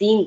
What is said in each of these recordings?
3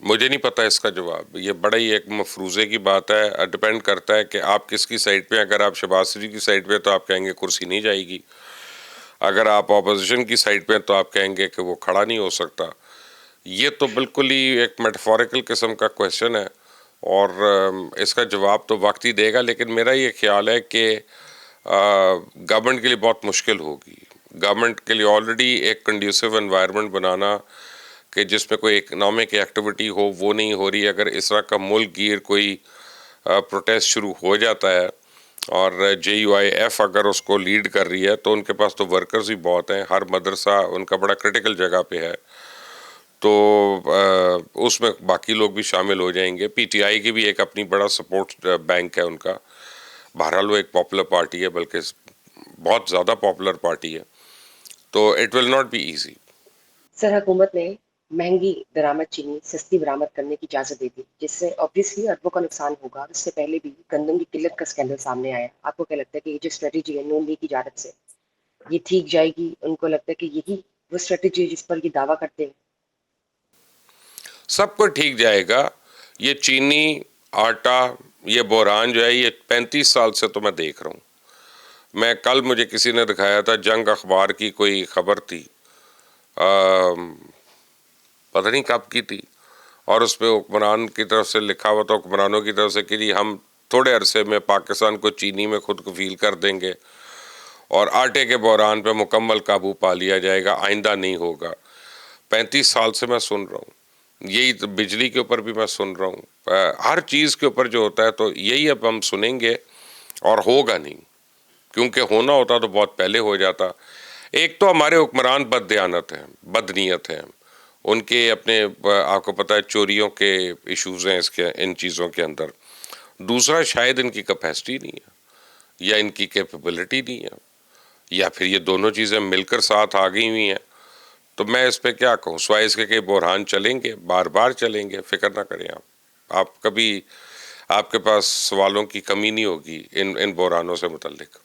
مجھے نہیں پتا اس کا جواب. یہ بڑا ہی ایک مفروضے کی بات ہے. ڈپینڈ کرتا ہے کہ آپ کس کی سائڈ پہ. اگر آپ شہباز شریف کی سائڈ پہ تو آپ کہیں گے کرسی نہیں جائے گی. اگر آپ اپوزیشن کی سائڈ پہ تو آپ کہیں گے کہ وہ کھڑا نہیں ہو سکتا. یہ تو بالکل ہی ایک میٹافوریکل قسم کا کویشچن ہے اور اس کا جواب تو وقت ہی دے گا. لیکن میرا یہ خیال ہے کہ گورنمنٹ کے لیے بہت مشکل ہوگی. گورنمنٹ کے لیے آلریڈی ایک کنڈیوسو انوائرمنٹ بنانا کہ جس میں کوئی اکنامک ایکٹیویٹی ہو وہ نہیں ہو رہی. اگر اس طرح کا ملک گیر کوئی پروٹیسٹ شروع ہو جاتا ہے اور JUIF اگر اس کو لیڈ کر رہی ہے تو ان کے پاس تو ورکرز ہی بہت ہیں. ہر مدرسہ ان کا بڑا کرٹیکل جگہ پہ ہے تو اس میں باقی لوگ بھی شامل ہو جائیں گے. PTI کی بھی ایک اپنی بڑا سپورٹ بینک ہے ان کا. بہرحال وہ ایک پاپولر پارٹی ہے بلکہ بہت زیادہ پاپولر پارٹی ہے. تو it will not be easy. Sir حکومت نے مہنگی درآمد چینی سستی برآمد کرنے کی اجازت دے دی جس سے آبویسلی اربوں کا نقصان ہوگا. اس سے پہلے بھی گندم کی قلت کا اسکینڈل سامنے آیا. آپ کو کیا لگتا ہے کہ یہ جو اسٹریٹجی ہے نون لیگ کی جانب سے یہ ٹھیک جائے گی؟ ان کو لگتا ہے کہ یہی وہ اسٹریٹجی ہے جس پر یہ دعویٰ کرتے ہیں؟ سب کو ٹھیک جائے گا. یہ چینی آٹا یہ بحران جو ہے یہ 35 سال سے تو میں دیکھ رہا ہوں. میں کل مجھے کسی نے دکھایا تھا جنگ اخبار کی کوئی خبر تھی پتہ نہیں کب کی تھی اور اس پہ حکمران کی طرف سے لکھا ہوا تھا حکمرانوں کی طرف سے کہ جی ہم تھوڑے عرصے میں پاکستان کو چینی میں خود کفیل کر دیں گے اور آٹے کے بحران پہ مکمل قابو پا لیا جائے گا آئندہ نہیں ہوگا. 35 سال سے میں سن رہا ہوں. یہی بجلی کے اوپر بھی میں سن رہا ہوں. ہر چیز کے اوپر جو ہوتا ہے تو یہی اب ہم سنیں گے اور ہوگا نہیں کیونکہ ہونا ہوتا تو بہت پہلے ہو جاتا. ایک تو ہمارے حکمران بد دیانت ہیں بد نیت ہیں. ان کے اپنے آپ کو پتہ ہے چوریوں کے ایشوز ہیں ان چیزوں کے اندر. دوسرا شاید ان کی کیپیسٹی نہیں ہے یا ان کی کیپیبلٹی نہیں ہے یا پھر یہ دونوں چیزیں مل کر ساتھ آ گئی ہوئی ہیں. تو میں اس پہ کیا کہوں سوائے اس کے کہ بحران چلیں گے بار بار چلیں گے. فکر نہ کریں آپ کبھی آپ کے پاس سوالوں کی کمی نہیں ہوگی ان بحرانوں سے متعلق.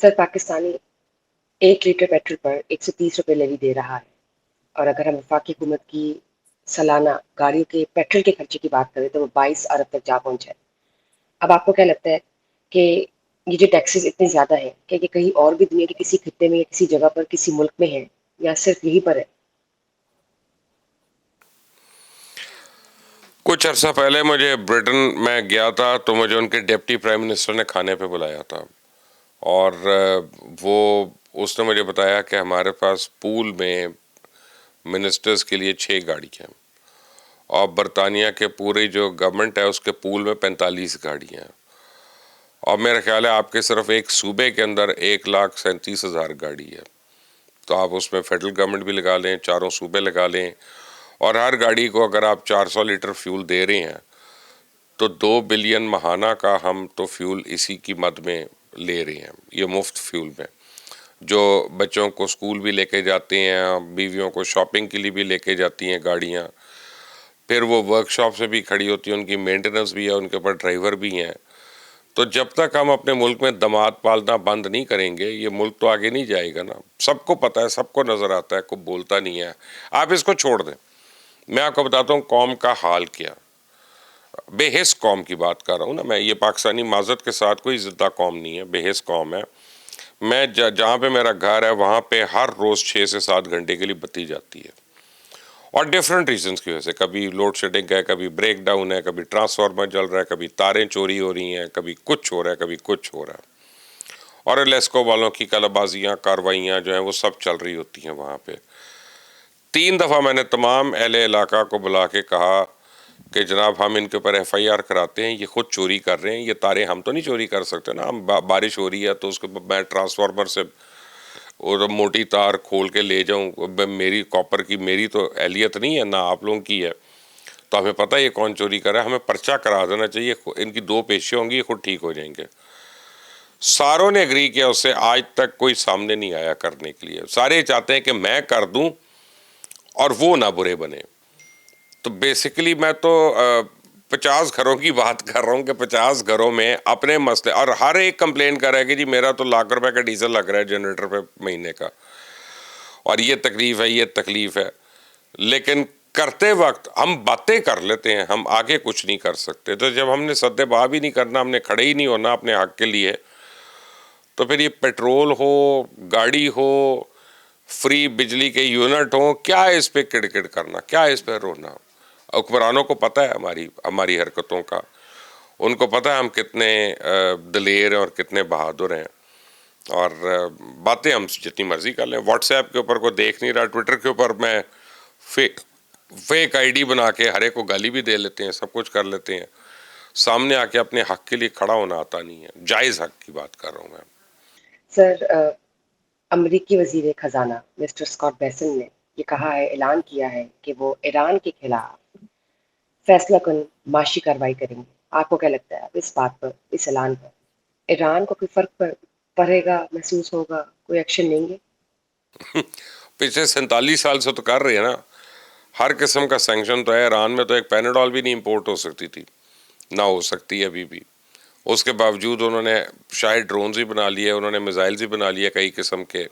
سر پاکستانی 1 لیٹر پیٹرول پر 130 روپے لیوی دے رہا ہے اور اگر ہم وفاقی حکومت کی سالانہ گاڑیوں کے پیٹرول کے خرچے کی بات کریں تو وہ 22 ارب تک جا پہنچا ہے. اب آپ کو کیا لگتا ہے کہ یہ جو ٹیکسز اتنے زیادہ ہیں کہ یہ کہیں اور بھی دنیا کے کسی خطے میں یا کسی جگہ پر کسی ملک میں ہے یا صرف یہی پر ہے؟ کچھ عرصہ پہلے مجھے برٹن میں گیا تھا تو مجھے ان کے ڈپٹی پرائم منسٹر نے کھانے پہ بلایا تھا اور وہ اس نے مجھے بتایا کہ ہمارے پاس پول میں منسٹرز کے لیے 6 گاڑی ہیں اور برطانیہ کے پورے جو گورنمنٹ ہے اس کے پول میں 45 گاڑیاں ہیں اور میرا خیال ہے آپ کے صرف ایک صوبے کے اندر 1,37,000 گاڑی ہے. تو آپ اس میں فیڈرل گورنمنٹ بھی لگا لیں 4 صوبے لگا لیں اور ہر گاڑی کو اگر آپ 400 لیٹر فیول دے رہے ہیں تو 2 بلین ماہانہ کا ہم تو فیول اسی کی مد میں لے رہے ہیں. یہ مفت فیول میں جو بچوں کو اسکول بھی لے کے جاتے ہیں بیویوں کو شاپنگ کے لیے بھی لے کے جاتی ہیں گاڑیاں پھر وہ ورک شاپ سے بھی کھڑی ہوتی ہیں ان کی مینٹیننس بھی ہے ان کے اوپر ڈرائیور بھی ہیں. تو جب تک ہم اپنے ملک میں دماد پالنا بند نہیں کریں گے یہ ملک تو آگے نہیں جائے گا نا. سب کو پتہ ہے سب کو نظر آتا ہے کوئی بولتا نہیں ہے. آپ اس کو چھوڑ دیں. میں آپ کو بتاتا ہوں قوم کا حال کیا بے حس قوم کی بات کر رہا ہوں نا میں. یہ پاکستانی معذرت کے ساتھ کوئی زندہ قوم نہیں ہے بے حس قوم ہے. میں جہاں پہ میرا گھر ہے وہاں پہ ہر روز 6 سے 7 گھنٹے کے لیے بتی جاتی ہے اور ڈیفرنٹ ریزنز کی وجہ سے. کبھی لوڈ شیڈنگ ہے کبھی بریک ڈاؤن ہے کبھی ٹرانسفارمر جل رہا ہے کبھی تاریں چوری ہو رہی ہیں کبھی کچھ ہو رہا ہے کبھی کچھ ہو رہا ہے. اور لیسکو والوں کی کلبازیاں کاروائیاں جو ہیں وہ سب چل رہی ہوتی ہیں وہاں پہ. 3 دفعہ میں نے تمام اہل علاقہ کو بلا کے کہا کہ جناب ہم ان کے اوپر FIR کراتے ہیں یہ خود چوری کر رہے ہیں. یہ تاریں ہم تو نہیں چوری کر سکتے نا. ہم بارش ہو رہی ہے تو اس کو میں ٹرانسفارمر سے اور موٹی تار کھول کے لے جاؤں میری کاپر کی میری تو اہلیت نہیں ہے نہ آپ لوگوں کی ہے. تو ہمیں پتہ ہے یہ کون چوری کر رہا ہے. ہمیں پرچہ کرا دینا چاہیے. ان کی 2 پیشیاں ہوں گی یہ خود ٹھیک ہو جائیں گے. ساروں نے اگری کیا اس سے آج تک کوئی سامنے نہیں آیا کرنے کے لیے. سارے چاہتے ہیں کہ میں کر دوں اور وہ نہ برے بنے. تو بیسیکلی میں تو 50 گھروں کی بات کر رہا ہوں کہ 50 گھروں میں اپنے مسئلے اور ہر ایک کمپلین کر رہا ہے کہ جی میرا تو ₹1,00,000 کا ڈیزل لگ رہا ہے جنریٹر پہ مہینے کا اور یہ تکلیف ہے یہ تکلیف ہے. لیکن کرتے وقت ہم باتیں کر لیتے ہیں, ہم آگے کچھ نہیں کر سکتے. تو جب ہم نے سد باب ہی نہیں کرنا, ہم نے کھڑے ہی نہیں ہونا اپنے حق کے لیے, تو پھر یہ پیٹرول ہو, گاڑی ہو, فری بجلی کے یونٹ ہوں, کیا اس پہ کڑکڑ کرنا, کیا اس پہ رونا. حکمرانوں کو پتہ ہے ہماری حرکتوں کا, ان کو پتہ ہے ہم کتنے دلیر ہیں اور کتنے بہادر ہیں, اور باتیں ہم جتنی مرضی کر لیں. واٹس ایپ کے اوپر کوئی دیکھ نہیں رہا, ٹویٹر کے اوپر میں فیک آئی ڈی بنا کے ہر ایک کو گالی بھی دے لیتے ہیں, سب کچھ کر لیتے ہیں. سامنے آ کے اپنے حق کے لیے کھڑا ہونا آتا نہیں ہے. جائز حق کی بات کر رہا ہوں میں. سر امریکی وزیر خزانہ مسٹر اسکاٹ بیسن نے یہ کہا ہے, اعلان کیا ہے کہ وہ ایران کے خلاف فیصلہ کن معاشی کارروائی کریں گے. آپ کو کیا لگتا ہے اس بات پر, اس اعلان پر ایران کو کوئی فرق پڑے گا, محسوس ہوگا, کوئی ایکشن لیں گے؟ پچھلے 47 سال سے تو کر رہے ہیں نا, ہر قسم کا سینکشن تو ہے. ایران میں تو ایک پیناڈول بھی نہیں امپورٹ ہو سکتی تھی, نہ ہو سکتی ہے ابھی بھی. اس کے باوجود انہوں نے شاید ڈرونز ہی بنا لیے, انہوں نے میزائلز ہی بنا لیے کئی قسم کے.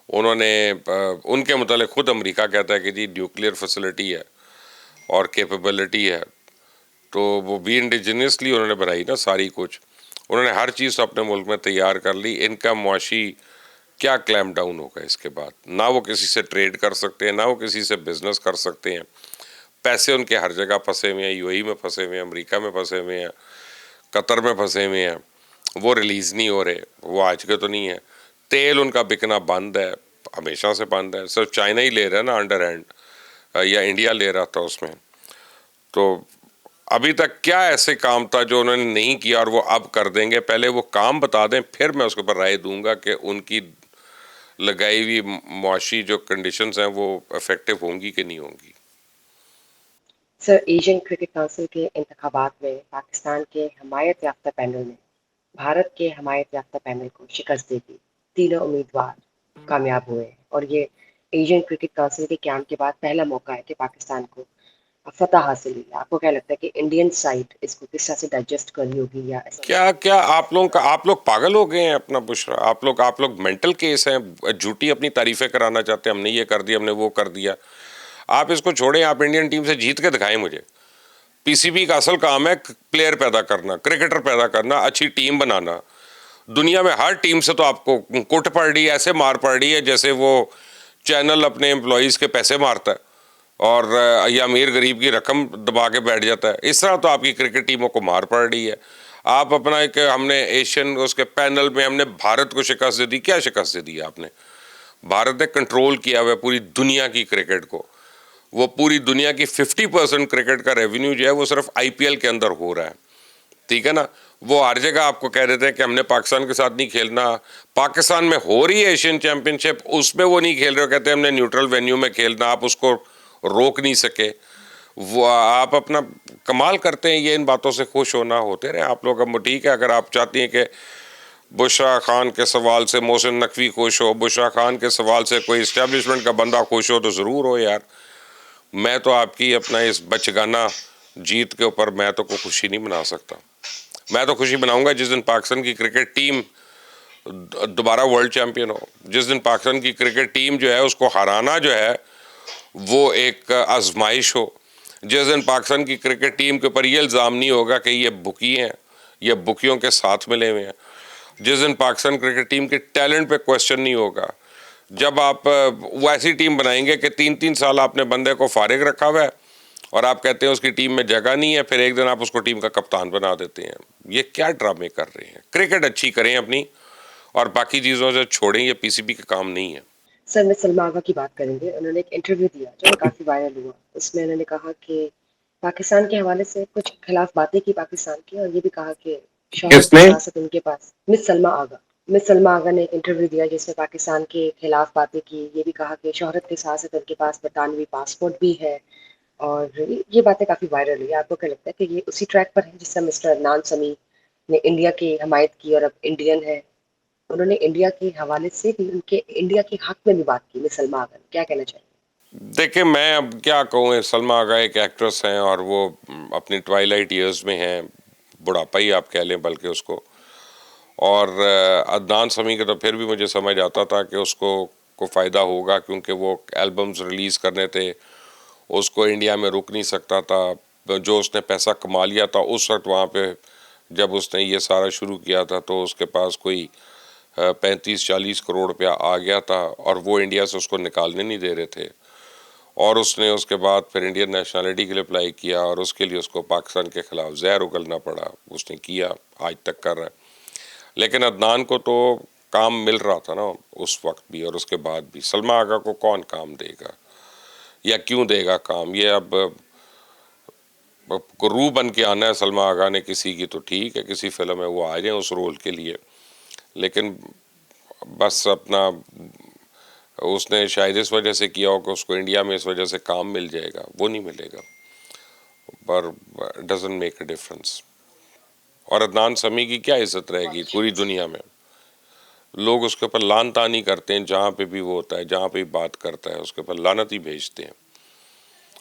انہوں نے ان کے متعلق خود امریکہ کہتا ہے کہ جی نیوکلیئر فیسلٹی ہے اور کیپیبلٹی ہے, تو وہ بھی انڈیجنسلی انہوں نے بنائی نا ساری کچھ. انہوں نے ہر چیز اپنے ملک میں تیار کر لی. ان کا معاشی کیا کلیم ڈاؤن ہوگا اس کے بعد؟ نہ وہ کسی سے ٹریڈ کر سکتے ہیں, نہ وہ کسی سے بزنس کر سکتے ہیں. پیسے ان کے ہر جگہ پھنسے ہوئے ہیں, یو اے ای میں پھنسے ہوئے ہیں, امریکہ میں پھنسے ہوئے ہیں, قطر میں پھنسے ہوئے ہیں. وہ ریلیز نہیں ہو رہے, وہ آج کے تو نہیں ہے. تیل ان کا بکنا بند ہے, ہمیشہ سے بند ہے. صرف چائنا ہی لے رہا ہے نا انڈر ہینڈ, یا انڈیا لے رہا تھا اس میں. تو ابھی تک کیا ایسے کام تھا جو انہوں نے نہیں کیا اور وہ اب کر دیں گے؟ پہلے وہ کام بتا دیں, پھر میں اس کے اوپر رائے دوں گا کہ ان کی لگائی ہوئی معاشی جو کنڈیشنز ہیں وہ افیکٹو ہوں گی کہ نہیں ہوں گی. سر ایشین کرکٹ کونسل کے انتخابات میں پاکستان کے حمایت یافتہ پینل نے بھارت کے حمایت یافتہ پینل کو شکست دے دی. تینوں امیدوار کامیاب ہوئے ہیں, اور یہ ایشین کرکٹ کونسل کے قیام کے بعد پہلا موقع ہے کہ پاکستان کو فتح حاصل ہوئی. آپ کو کیا لگتا ہے کہ انڈین سائڈ اس کو کس طرح سے ڈائجسٹ کری ہوگی, یا ایسا کیا آپ لوگ پاگل ہو گئے ہیں اپنا بشرا؟ آپ لوگ مینٹل کیس ہیں, جھوٹی اپنی تعریفیں کرانا چاہتے ہیں, ہم نے یہ کر دیا, ہم نے وہ کر دیا. آپ اس کو چھوڑیں, آپ انڈین ٹیم سے جیت کے دکھائیں مجھے. پی سی بی کا اصل کام ہے پلیئر پیدا کرنا, کرکٹر پیدا کرنا, اچھی ٹیم بنانا. دنیا میں ہر ٹیم سے تو آپ کو کٹ پڑ رہی ہے, ایسے مار پڑ رہی ہے جیسے وہ چینل اپنے امپلائیز کے پیسے مارتا ہے اور یا امیر غریب کی رقم دبا کے بیٹھ جاتا ہے. اس طرح تو آپ کی کرکٹ ٹیموں کو مار پڑ رہی ہے. آپ اپنا ایک, ہم نے ایشین اس کے پینل میں ہم نے بھارت کو شکست دے دی. کیا شکست دے دی آپ نے؟ بھارت نے کنٹرول کیا ہوا ہے پوری دنیا کی کرکٹ کو. وہ پوری دنیا کی 50% کرکٹ کا ریونیو جو ہے وہ صرف آئی پی ایل کے اندر ہو رہا ہے, ٹھیک ہے نا. وہ ہر جگہ آپ کو کہہ دیتے ہیں کہ ہم نے پاکستان کے ساتھ نہیں کھیلنا. پاکستان میں ہو رہی ہے ایشین چیمپئن شپ, اس میں وہ نہیں کھیل رہے, کہتے ہیں ہم نے نیوٹرل وینیو میں کھیلنا. آپ اس کو روک نہیں سکے. وہ آپ اپنا کمال کرتے ہیں, یہ ان باتوں سے خوش ہونا, ہوتے رہے آپ لوگ. اب ٹھیک ہے, اگر آپ چاہتی ہیں کہ بشرا خان کے سوال سے محسن نقوی خوش ہو, بشرا خان کے سوال سے کوئی اسٹیبلشمنٹ کا بندہ خوش ہو, تو ضرور ہو یار. میں تو آپ کی اپنا اس بچگانہ جیت کے اوپر میں تو کوئی خوشی نہیں منا سکتا. میں تو خوشی مناؤں گا جس دن پاکستان کی کرکٹ ٹیم دوبارہ ورلڈ چیمپئن ہو. جس دن پاکستان کی کرکٹ ٹیم جو ہے اس کو ہرانا جو ہے وہ ایک آزمائش ہو. جس دن پاکستان کی کرکٹ ٹیم کے اوپر یہ الزام نہیں ہوگا کہ یہ بکی ہیں, یہ بکیوں کے ساتھ ملے ہوئے ہیں. جس دن پاکستان کرکٹ ٹیم کے ٹیلنٹ پہ کوشچن نہیں ہوگا. جب آپ وہ ایسی ٹیم بنائیں گے کہ 3 سال آپ نے بندے کو فارغ رکھا ہوا ہے اور آپ کہتے ہیں اس کی ٹیم میں جگہ نہیں ہے, پھر ایک دن آپ اس کو ٹیم کا کپتان بنا دیتے ہیں. یہ کیا ڈرامے کر رہے ہیں؟ کرکٹ اچھی کریں اپنی, اور باقی چیزوں سے چھوڑیں. یہ پی سی بی کا کام نہیں ہے. سر میں سلما آغا کی بات کریں گے. انہوں نے ایک انٹرویو دیا جو نا کافی وائرل ہوا. اس میں انہوں نے کہا کہ پاکستان کے حوالے سے کچھ خلاف باتیں کی پاکستان کی, اور یہ بھی کہا کہ شہرت کس کے نے؟ ساتھ ساتھ ان کے پاس مس سلما آغا نے ایک انٹرویو دیا جس میں پاکستان کے خلاف باتیں کی. یہ بھی کہا کہ شہرت کے ساتھ ساتھ ان کے پاس برطانوی پاسپورٹ بھی ہے, اور یہ باتیں کافی وائرل ہوئی. آپ کو کیا لگتا ہے کہ یہ اسی ٹریک پر ہے جس سے مسٹر عدنان سمیع نے انڈیا کی حمایت کی اور اب انڈین ہے؟ انہوں نے انڈیا کے حوالے سے بھی ان کے انڈیا کے حق میں بھی بات کی. مس سلما آغا کیا کہنا چاہیے؟ دیکھیں, میں اب کیا کہوں, سلما آغا ایک ایکٹریس ہیں اور وہ اپنی ٹوائلائٹ ایئرز میں ہیں, بڑھاپا ہی آپ کہہ لیں بلکہ اس کو. اور عدنان سمیع کے تو پھر بھی مجھے سمجھ آتا تھا کہ اس کو فائدہ ہوگا, کیونکہ وہ البمز ریلیز کرنے تھے, اس کو انڈیا میں رک نہیں سکتا تھا، جو اس نے پیسہ کما لیا تھا اس وقت وہاں پہ جب اس نے یہ سارا شروع کیا تھا تو اس کے پاس کوئی 35-40 کروڑ روپیہ آ گیا تھا، اور وہ انڈیا سے اس کو نکالنے نہیں دے رہے تھے، اور اس نے اس کے بعد پھر انڈین نیشنلٹی کے لیے اپلائی کیا، اور اس کے لیے اس کو پاکستان کے خلاف زہر اگلنا پڑا، اس نے کیا، آج تک کر رہا ہے۔ لیکن عدنان کو تو کام مل رہا تھا نا اس وقت بھی اور اس کے بعد بھی۔ سلما آغا کو کون کام دے گا یا کیوں دے گا کام؟ یہ اب روح بن کے آنا ہے سلما آغا نے کسی کی تو ٹھیک ہے، کسی فلم میں وہ آ جائیں اس رول کے لیے، لیکن بس اپنا اس نے شاید اس وجہ سے کیا ہو کہ اس کو انڈیا میں اس وجہ سے کام مل جائے گا، وہ نہیں ملے گا، پر ڈزنٹ میک اے ڈفرنس۔ اور عدنان سمیع کی کیا عزت رہے گی پوری دنیا میں؟ لوگ اس کے اوپر لان تانی کرتے ہیں، جہاں پہ بھی وہ ہوتا ہے، جہاں پہ بھی بات کرتا ہے اس کے اوپر لعنت ہی بھیجتے ہیں۔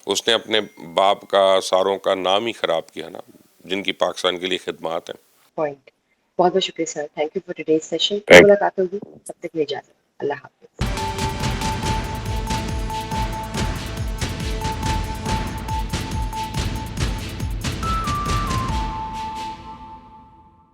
اس نے اپنے باپ کا، ساروں کا نام ہی خراب کیا نا، جن کی پاکستان کے لیے خدمات ہیں۔ پوائنٹ۔ بہت بہت شکریہ sir, thank you for today's session, پھر تھینک ملاقات ہوگی، تب تک کے لیے اجازت، اللہ حافظ۔